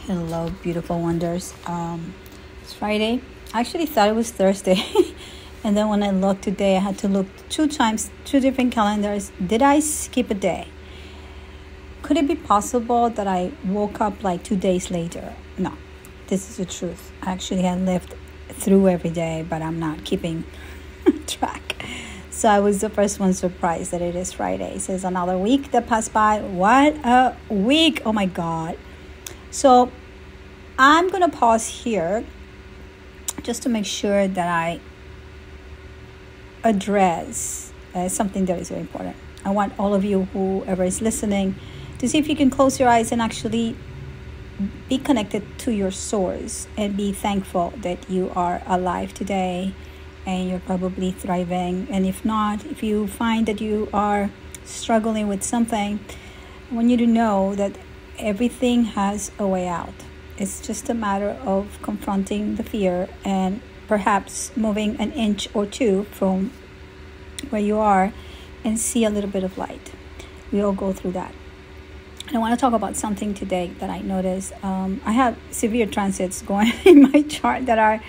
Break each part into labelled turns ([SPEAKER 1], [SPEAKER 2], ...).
[SPEAKER 1] Hello, beautiful wonders. It's Friday. I actually thought it was Thursday. And then when I looked today, I had to look 2 times, 2 different calendars. Did I skip a day? Could it be possible that I woke up like 2 days later? No, this is the truth. I actually had lived through every day, but I'm not keeping track. So I was the first one surprised that it is Friday. It says another week that passed by. What a week. Oh my God. So I'm going to pause here just to make sure that I address something that is very important. I want all of you, whoever is listening, to see if you can close your eyes and actually be connected to your source and be thankful that you are alive today and you're probably thriving. And if not, if you find that you are struggling with something, I want you to know that everything has a way out. It's just a matter of confronting the fear and perhaps moving an inch or two from where you are and see a little bit of light. We all go through that. And I want to talk about something today that I noticed. I have severe transits going in my chart that are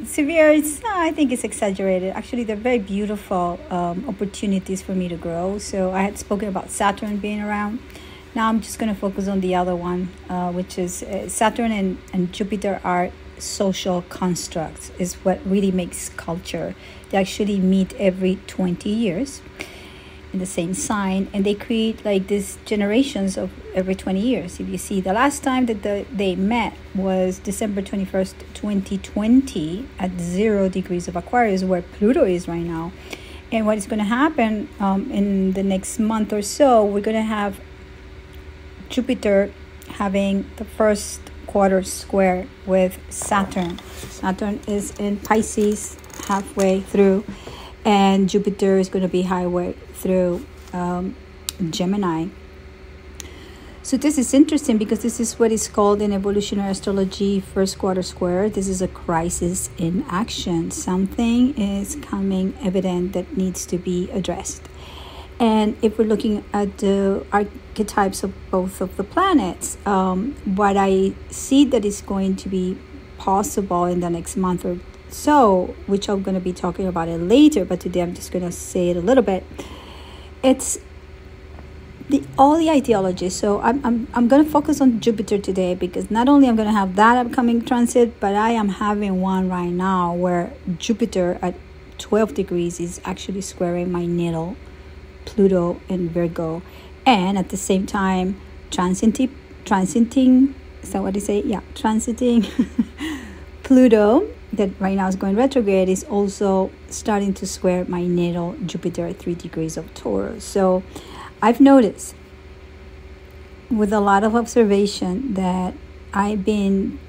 [SPEAKER 1] severe. I think it's exaggerated. Actually, they're very beautiful opportunities for me to grow. So I had spoken about Saturn being around. Now I'm just going to focus on the other one, which is Saturn and Jupiter are social constructs. Is what really makes culture. They actually meet every 20 years in the same sign, and they create like these generations of every 20 years. If you see, the last time that they met was December 21st, 2020 at 0 degrees of Aquarius, where Pluto is right now. And what is going to happen in the next month or so, we're going to have Jupiter having the first quarter square with Saturn. Saturn is in Pisces halfway through, and Jupiter is going to be halfway through Gemini. So this is interesting because this is what is called in evolutionary astrology first quarter square. This is a crisis in action. Something is coming evident that needs to be addressed. And if we're looking at the archetypes of both of the planets, what I see that is going to be possible in the next month or so, which I'm going to be talking about it later, but today I'm just going to say it a little bit. It's all the ideologies. So I'm going to focus on Jupiter today because not only I'm going to have that upcoming transit, but I am having one right now where Jupiter at 12 degrees is actually squaring my natal Pluto in Virgo, and at the same time transiting is that what they say? Yeah, transiting Pluto that right now is going retrograde is also starting to square my natal Jupiter at 3 degrees of Taurus. So I've noticed with a lot of observation that I've been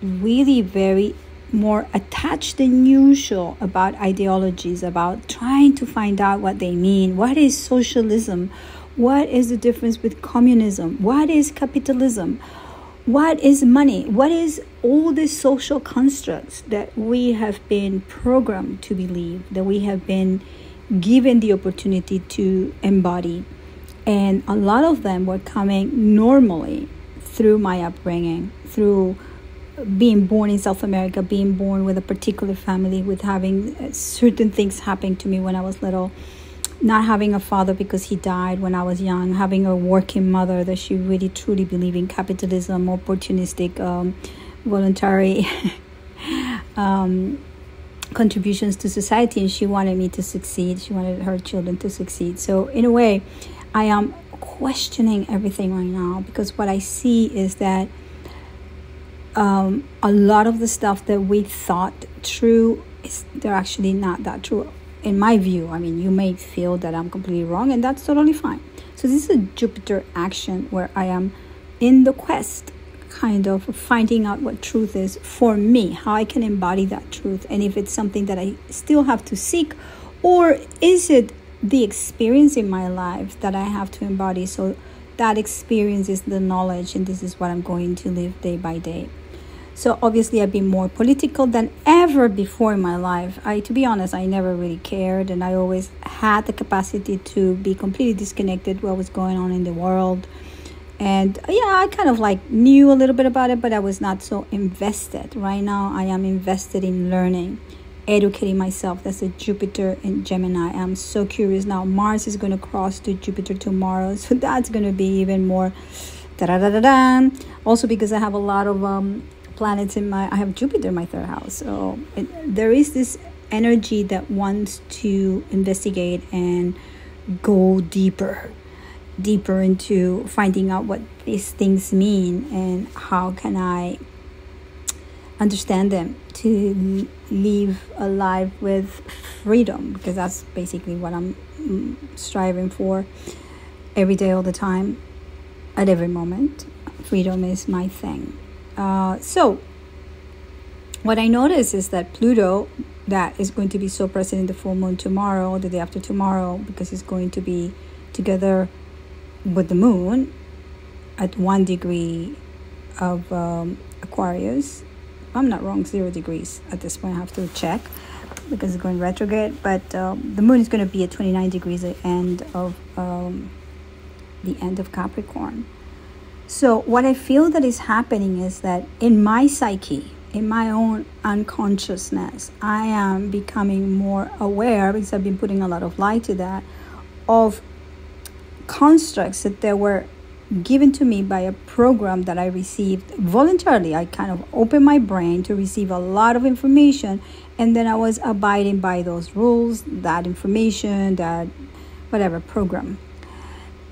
[SPEAKER 1] really very more attached than usual about ideologies, about trying to find out what they mean. What is socialism? What is the difference with communism? What is capitalism? What is money? What is all these social constructs that we have been programmed to believe, that we have been given the opportunity to embody? And a lot of them were coming normally through my upbringing, through being born in South America, being born with a particular family, with having certain things happen to me when I was little, not having a father because he died when I was young, having a working mother that she really truly believed in capitalism, opportunistic, voluntary contributions to society, and she wanted me to succeed. She wanted her children to succeed. So in a way, I am questioning everything right now because what I see is that a lot of the stuff that we thought true they're actually not that true in my view. I mean, you may feel that I'm completely wrong, and that's totally fine. So this is a Jupiter action where I am in the quest, kind of finding out what truth is for me, how I can embody that truth, and if it's something that I still have to seek, or is it the experience in my life that I have to embody. So that experience is the knowledge, and this is what I'm going to live day by day. So obviously I've been more political than ever before in my life. To be honest, I never really cared, and I always had the capacity to be completely disconnected what was going on in the world. And yeah, I kind of like knew a little bit about it, but I was not so invested. Right now, I am invested in learning, educating myself. That's a Jupiter in Gemini. I'm so curious now. Mars is going to cross to Jupiter tomorrow, so that's going to be even more da-da-da-da-da. Also because I have a lot of planets I have Jupiter in my third house, so there is this energy that wants to investigate and go deeper into finding out what these things mean and how can I understand them to live a life with freedom, because that's basically what I'm striving for every day, all the time, at every moment. Freedom is my thing. So what I notice is that Pluto, that is going to be so present in the full moon tomorrow, the day after tomorrow, because it's going to be together with the moon at 1 degree of Aquarius. If I'm not wrong, 0 degrees at this point. I have to check because it's going retrograde. But the moon is going to be at 29 degrees at the end of Capricorn. So what I feel that is happening is that in my psyche, in my own unconsciousness, I am becoming more aware, because I've been putting a lot of light to that, of constructs that they were given to me by a program that I received voluntarily. I kind of opened my brain to receive a lot of information, and then I was abiding by those rules, that information, that whatever program.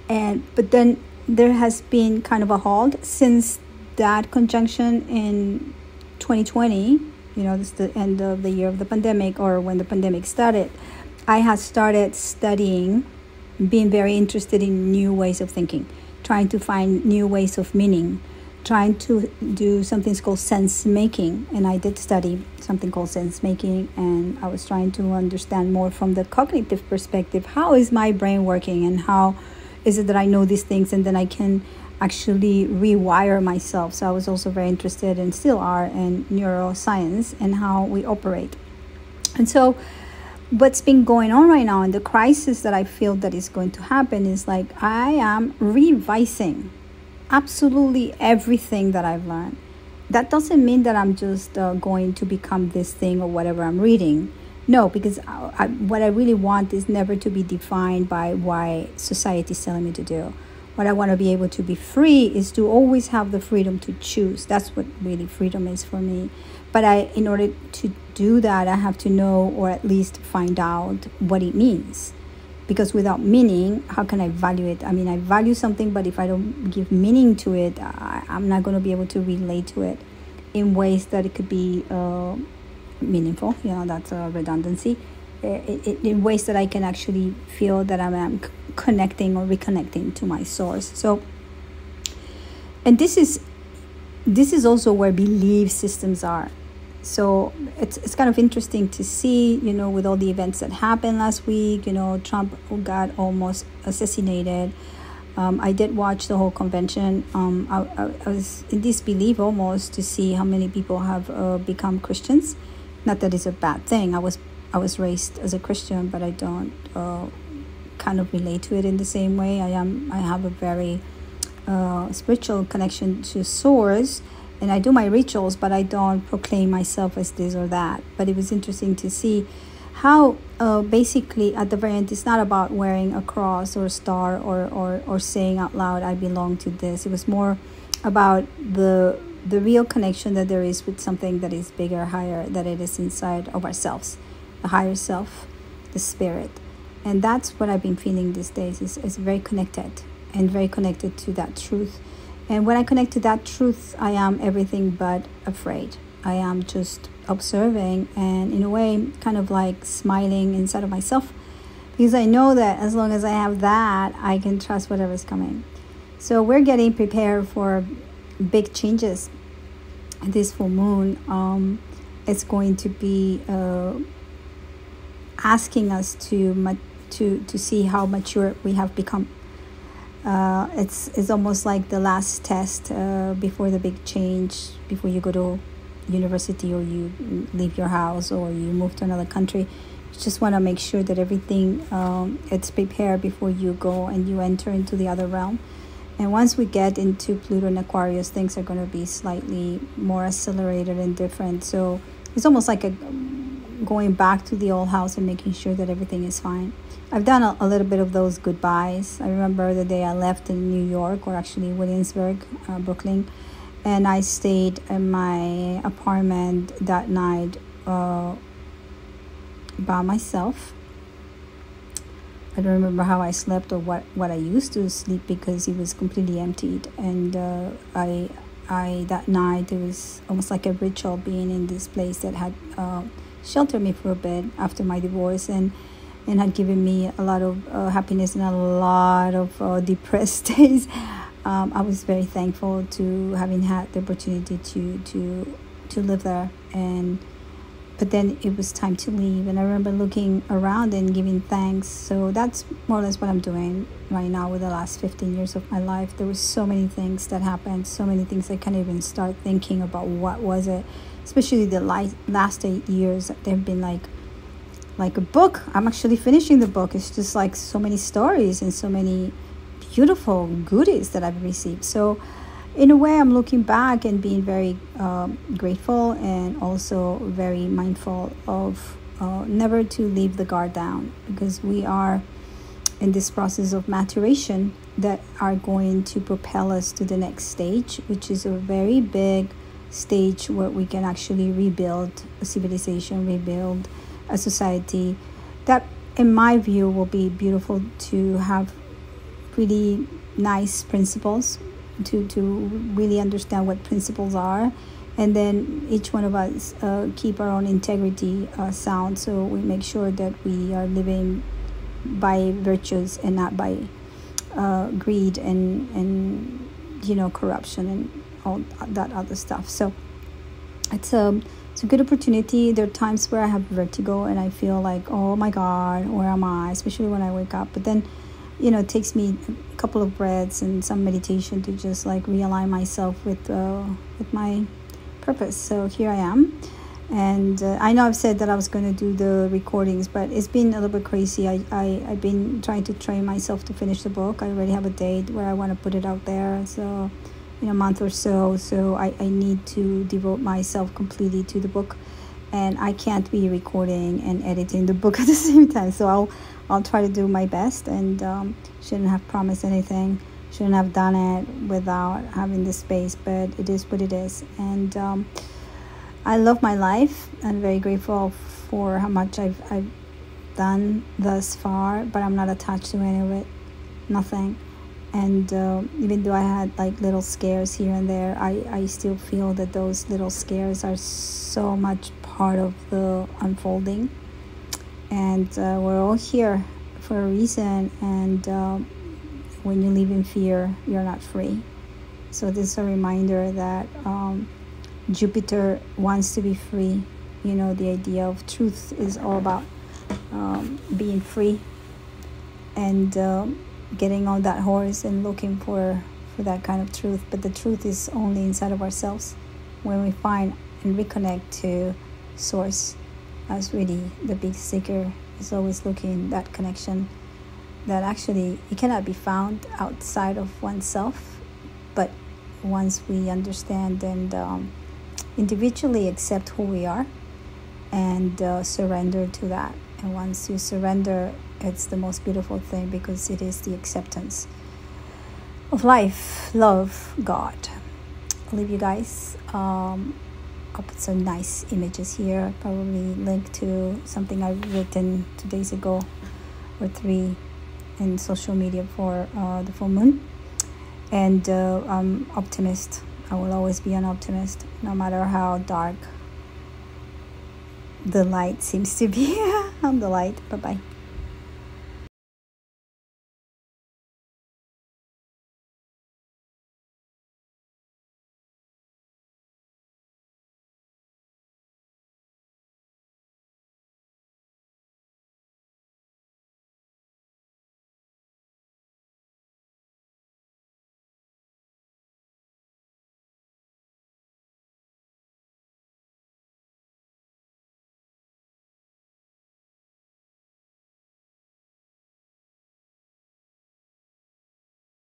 [SPEAKER 1] But then there has been kind of a halt since that conjunction in 2020. This is the end of the year of the pandemic, or when the pandemic started. I had started studying, being very interested in new ways of thinking, trying to find new ways of meaning, trying to do something called sense making. And I did study something called sense making, and I was trying to understand more from the cognitive perspective. How is my brain working, and how is it that I know these things and then I can actually rewire myself? So I was also very interested, and still are, in neuroscience and how we operate. And so what's been going on right now, and the crisis that I feel that is going to happen, is like I am revising absolutely everything that I've learned. That doesn't mean that I'm just going to become this thing or whatever I'm reading. No, because what I really want is never to be defined by why society is telling me to do. What I want to be able to be free is to always have the freedom to choose. That's what really freedom is for me. But in order to do that, I have to know, or at least find out what it means. Because without meaning, how can I value it? I mean, I value something, but if I don't give meaning to it, I'm not going to be able to relate to it in ways that it could be meaningful. That's a redundancy. In ways that I can actually feel that I'm connecting or reconnecting to my source. So, and this is also where belief systems are. So it's kind of interesting to see, with all the events that happened last week. Trump got almost assassinated. I did watch the whole convention. I was in disbelief almost to see how many people have become Christians. Not that it's a bad thing. I was raised as a Christian, but I don't kind of relate to it in the same way. I have a very spiritual connection to Source, and I do my rituals, but I don't proclaim myself as this or that. But it was interesting to see how basically at the very end, it's not about wearing a cross or a star or saying out loud, I belong to this. It was more about the real connection that there is with something that is bigger, higher, that it is inside of ourselves, the higher self, the spirit. And that's what I've been feeling these days, is very connected, and very connected to that truth. And when I connect to that truth, I am everything but afraid. I am just observing, and in a way kind of like smiling inside of myself, because I know that as long as I have that, I can trust whatever's coming. So we're getting prepared for big changes. This full moon, it's going to be asking us to see how mature we have become. It's almost like the last test before the big change, before you go to university or you leave your house or you move to another country. You just want to make sure that everything it's prepared before you go and you enter into the other realm. And once we get into Pluto and Aquarius, things are going to be slightly more accelerated and different. So it's almost like going back to the old house and making sure that everything is fine. I've done a little bit of those goodbyes. I remember the day I left in New York, or actually Williamsburg, Brooklyn, and I stayed in my apartment that night by myself. I don't remember how I slept or what I used to sleep, because it was completely emptied. And I that night, it was almost like a ritual being in this place that had sheltered me for a bit after my divorce, and had given me a lot of happiness and a lot of depressed days. I was very thankful to having had the opportunity to live there. But then it was time to leave, and I remember looking around and giving thanks. So that's more or less what I'm doing right now with the last 15 years of my life. There were so many things that happened, so many things I can't even start thinking about what was it. Especially the last 8 years, they've been like a book. I'm actually finishing the book. It's just like so many stories and so many beautiful goodies that I've received. So in a way, I'm looking back and being very grateful, and also very mindful of never to leave the guard down, because we are in this process of maturation that are going to propel us to the next stage, which is a very big stage where we can actually rebuild a civilization, rebuild a society that, in my view, will be beautiful, to have really nice principles, to really understand what principles are, and then each one of us keep our own integrity sound, so we make sure that we are living by virtues and not by greed and corruption and all that other stuff. So it's a good opportunity. There are times where I have vertigo and I feel like, oh my God, where am I? Especially when I wake up. But then, it takes me a couple of breaths and some meditation to just like realign myself with my purpose. So here I am. And I know I've said that I was going to do the recordings, but it's been a little bit crazy. I've been trying to train myself to finish the book. I already have a date where I want to put it out there. So in a month or so. So I need to devote myself completely to the book. And I can't be recording and editing the book at the same time. So I'll try to do my best, and shouldn't have promised anything. Shouldn't have done it without having the space, but it is what it is. And I love my life. I'm very grateful for how much I've done thus far, but I'm not attached to any of it. Nothing. And even though I had like little scares here and there, I still feel that those little scares are so much part of the unfolding. And we're all here for a reason. And when you live in fear, you're not free. So this is a reminder that Jupiter wants to be free. The idea of truth is all about being free, and getting on that horse and looking for that kind of truth. But the truth is only inside of ourselves. When we find and reconnect to source, as really the big seeker is always looking, that connection that actually it cannot be found outside of oneself. But once we understand and individually accept who we are, and surrender to that, and once you surrender, it's the most beautiful thing, because it is the acceptance of life, love, God. I'll leave you guys. I'll put some nice images here, probably link to something I've written 2 days ago or 3 in social media for the full moon. And I'm optimist. I will always be an optimist, no matter how dark the light seems to be. I'm the light. Bye-bye.